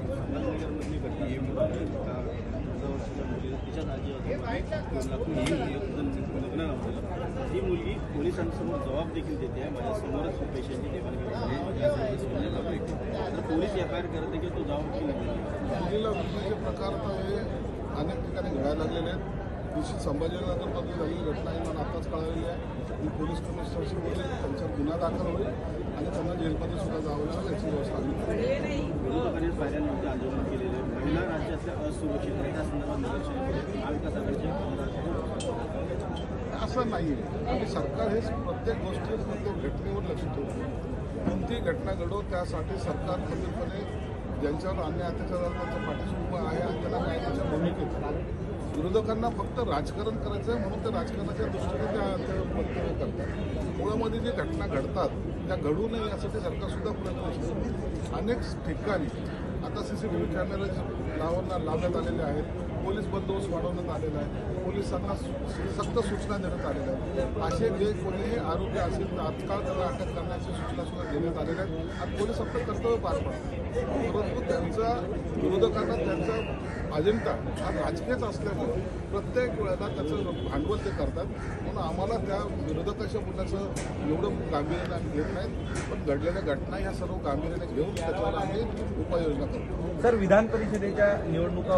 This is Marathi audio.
संभाजीनगरमधली घटना ही तिच्या जागी लग्न नव्हतं. ही मुलगी पोलिसांसमोर जबाब देखील देते आहे. माझ्यासमोरच पैशांची देवाणघेवाण तर पोलीस FIR करत आहे की तो जबाब मुलीला विक्रीचे प्रकार तर हे अनेक ठिकाणी घडायला लागलेले आहेत. दिवशी संभाजीनगरमध्ये झालेली घटना ही मला आताच कळालेली आहे. मी पोलीस कमिशनरशी बोलले, त्यांच्यावर गुन्हा दाखल होईल आणि त्यांना जेलमध्ये सुद्धा जावं लागेल याची व्यवस्था आम्ही विरोधकांनी फायद्यांमध्ये आंदोलन केलेले महिला राज्यातल्या असुरक्षित त्या संदर्भात निदर्शन महाविकास आघाडीचे असं नाही आहे. आणि सरकार हे प्रत्येक गोष्टी प्रत्येक घटनेवर लक्ष ठेवतो. कोणतीही घटना घडो त्यासाठी सरकार खंबीरपणे ज्यांच्यावर अन्याय अत्याचार त्यांच्या पाठीशी उभं आहे आणि त्याला कायद्याच्या भूमिकेत विरोधकांना फक्त राजकारण करायचं आहे म्हणून ते राजकारणाच्या दृष्टीने त्या वक्तव्य करतात. मुळामध्ये जी घटना घडतात त्या घडू नये यासाठी सरकारसुद्धा प्रयत्नशील आहे. अनेक ठिकाणी आता CCTV कॅमेरे लावण्यात आलेले आहेत. पोलीस बंदोबस्त वाढवण्यात आलेला आहे. पोलिसांना सक्त सूचना देण्यात आलेल्या आहेत. असे जे कोणीही आरोपी असेल तर तात्काळ त्याला अटक करण्याची सूचनासुद्धा देण्यात आलेल्या आहेत. आणि पोलीस आपलं कर्तव्य पार पाडतात. परंतु त्यांचा विरोधकांना त्यांचा अजेंडा हा राजकीयच असल्यामुळे प्रत्येक वेळेला त्याचं भांडवल ते करतात. म्हणून आम्हाला त्या विरोधकाच्या बोलण्याचं एवढं गांभीर्याने आम्ही घेत नाहीत. पण घडलेल्या घटना ह्या सर्व गांभीर्याने घेऊन त्याच्यावर आम्ही उपाययोजना करतो. सर, विधान परिषदेच्या निवडणुका